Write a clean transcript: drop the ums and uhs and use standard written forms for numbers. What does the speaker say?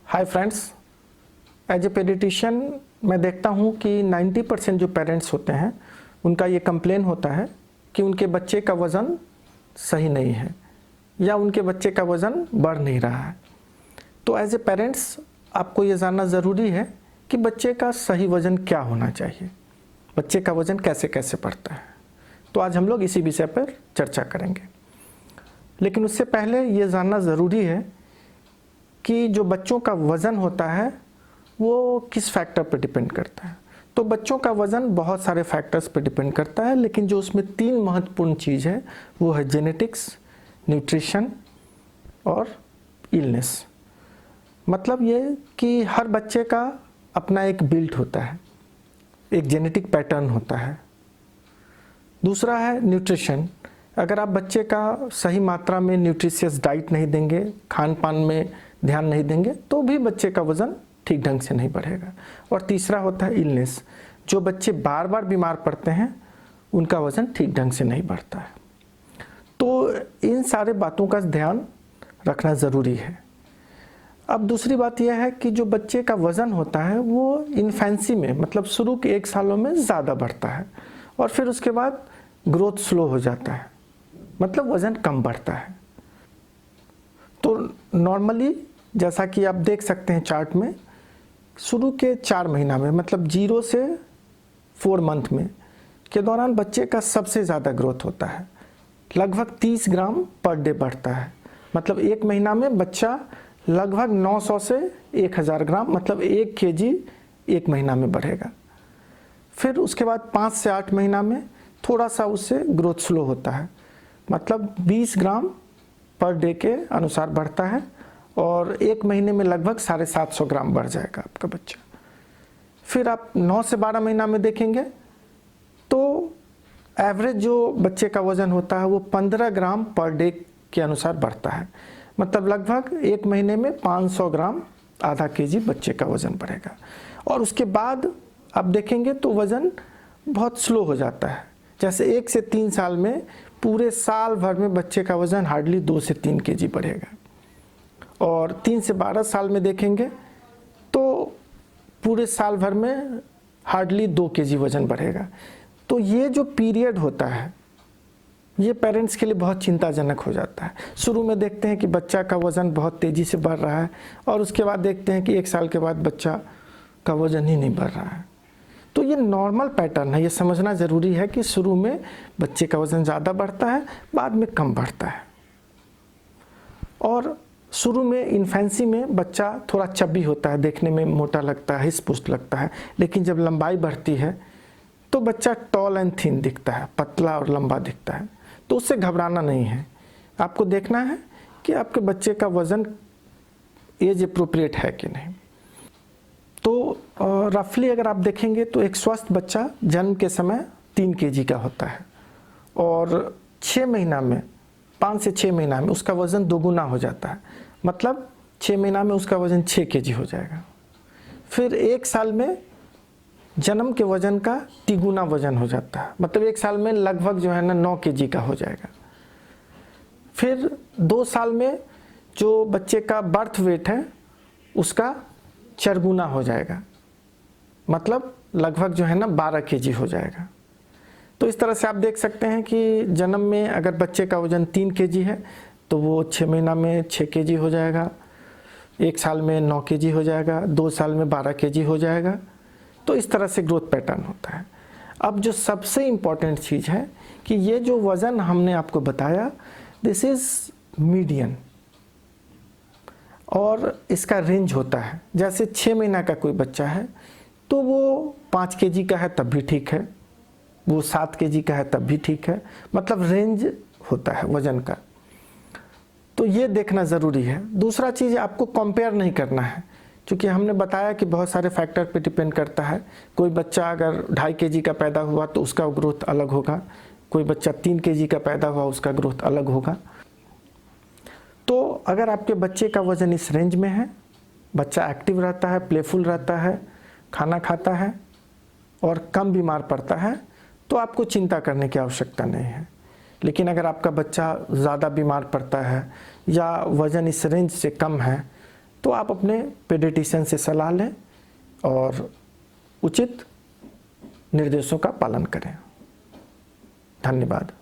Hi friends, as a pediatrician मैं देखता हूँ कि 90% जो पेरेंट्स होते हैं उनका ये कंप्लेन होता है कि उनके बच्चे का वज़न सही नहीं है या उनके बच्चे का वज़न बढ़ नहीं रहा है। तो एज ए पेरेंट्स आपको ये जानना ज़रूरी है कि बच्चे का सही वज़न क्या होना चाहिए, बच्चे का वज़न कैसे कैसे बढ़ता है। तो आज हम लोग इसी विषय पर चर्चा करेंगे, लेकिन उससे पहले ये जानना ज़रूरी है कि जो बच्चों का वज़न होता है वो किस फैक्टर पर डिपेंड करता है। तो बच्चों का वज़न बहुत सारे फैक्टर्स पर डिपेंड करता है, लेकिन जो उसमें 3 महत्वपूर्ण चीज़ है वो है जेनेटिक्स, न्यूट्रिशन और इलनेस। मतलब ये कि हर बच्चे का अपना एक बिल्ट होता है, एक जेनेटिक पैटर्न होता है। दूसरा है न्यूट्रिशन। अगर आप बच्चे का सही मात्रा में न्यूट्रिशियस डाइट नहीं देंगे, खान पान में ध्यान नहीं देंगे, तो भी बच्चे का वज़न ठीक ढंग से नहीं बढ़ेगा। और तीसरा होता है इलनेस। जो बच्चे बार बार बीमार पड़ते हैं उनका वज़न ठीक ढंग से नहीं बढ़ता है। तो इन सारे बातों का ध्यान रखना ज़रूरी है। अब दूसरी बात यह है कि जो बच्चे का वज़न होता है वो इन्फेंसी में, मतलब शुरू के 1 सालों में ज़्यादा बढ़ता है और फिर उसके बाद ग्रोथ स्लो हो जाता है, मतलब वज़न कम बढ़ता है। तो नॉर्मली जैसा कि आप देख सकते हैं चार्ट में, शुरू के 4 महीना में, मतलब 0 से 4 मंथ में के दौरान बच्चे का सबसे ज़्यादा ग्रोथ होता है। लगभग 30 ग्राम पर डे बढ़ता है। मतलब 1 महीना में बच्चा लगभग 900 से 1000 ग्राम, मतलब 1 केजी 1 महीना में बढ़ेगा। फिर उसके बाद 5 से 8 महीना में थोड़ा सा उससे ग्रोथ स्लो होता है, मतलब 20 ग्राम पर डे के अनुसार बढ़ता है और 1 महीने में लगभग 750 ग्राम बढ़ जाएगा आपका बच्चा। फिर आप 9 से 12 महीना में देखेंगे तो एवरेज जो बच्चे का वज़न होता है वो 15 ग्राम पर डे के अनुसार बढ़ता है। मतलब लगभग 1 महीने में 500 ग्राम, आधा केजी बच्चे का वज़न बढ़ेगा। और उसके बाद आप देखेंगे तो वज़न बहुत स्लो हो जाता है। जैसे 1 से 3 साल में पूरे साल भर में बच्चे का वज़न हार्डली 2 से 3 केजी बढ़ेगा। और 3 से 12 साल में देखेंगे तो पूरे साल भर में हार्डली 2 केजी वज़न बढ़ेगा। तो ये जो पीरियड होता है ये पेरेंट्स के लिए बहुत चिंताजनक हो जाता है। शुरू में देखते हैं कि बच्चा का वज़न बहुत तेज़ी से बढ़ रहा है और उसके बाद देखते हैं कि 1 साल के बाद बच्चा का वज़न ही नहीं बढ़ रहा है। तो ये नॉर्मल पैटर्न है, ये समझना ज़रूरी है कि शुरू में बच्चे का वज़न ज़्यादा बढ़ता है, बाद में कम बढ़ता है। और शुरू में इन्फेंसी में बच्चा थोड़ा चब्बी होता है, देखने में मोटा लगता है, हिस्ट पुस्ट लगता है, लेकिन जब लंबाई बढ़ती है तो बच्चा टॉल एंड थिन दिखता है, पतला और लंबा दिखता है। तो उससे घबराना नहीं है। आपको देखना है कि आपके बच्चे का वज़न एज अप्रोप्रिएट है कि नहीं। तो रफली अगर आप देखेंगे तो एक स्वस्थ बच्चा जन्म के समय 3 केजी का होता है और 6 महीना में, 5 से 6 महीना में उसका वज़न दोगुना हो जाता है। मतलब 6 महीना में उसका वज़न 6 केजी हो जाएगा। फिर 1 साल में जन्म के वज़न का तिगुना वज़न हो जाता है, मतलब 1 साल में लगभग जो है ना 9 केजी का हो जाएगा। फिर 2 साल में जो बच्चे का बर्थ वेट है उसका 4 गुना हो जाएगा, मतलब लगभग जो है ना 12 केजी हो जाएगा। तो इस तरह से आप देख सकते हैं कि जन्म में अगर बच्चे का वज़न 3 केजी है तो वो 6 महीना में 6 केजी हो जाएगा, 1 साल में 9 केजी हो जाएगा, 2 साल में 12 केजी हो जाएगा। तो इस तरह से ग्रोथ पैटर्न होता है। अब जो सबसे इम्पॉर्टेंट चीज़ है कि ये जो वज़न हमने आपको बताया, दिस इज़ मीडियन और इसका रेंज होता है। जैसे 6 महीना का कोई बच्चा है तो वो 5 केजी का है तब भी ठीक है, वो 7 केजी का है तब भी ठीक है, मतलब रेंज होता है वज़न का। तो ये देखना ज़रूरी है। दूसरा चीज़, आपको कंपेयर नहीं करना है, क्योंकि हमने बताया कि बहुत सारे फैक्टर पे डिपेंड करता है। कोई बच्चा अगर 2.5 केजी का पैदा हुआ तो उसका ग्रोथ अलग होगा, कोई बच्चा 3 केजी का पैदा हुआ उसका ग्रोथ अलग होगा। तो अगर आपके बच्चे का वज़न इस रेंज में है, बच्चा एक्टिव रहता है, प्लेफुल रहता है, खाना खाता है और कम बीमार पड़ता है, तो आपको चिंता करने की आवश्यकता नहीं है। लेकिन अगर आपका बच्चा ज़्यादा बीमार पड़ता है या वज़न इस रेंज से कम है तो आप अपने पेडियाट्रिशियन से सलाह लें और उचित निर्देशों का पालन करें। धन्यवाद।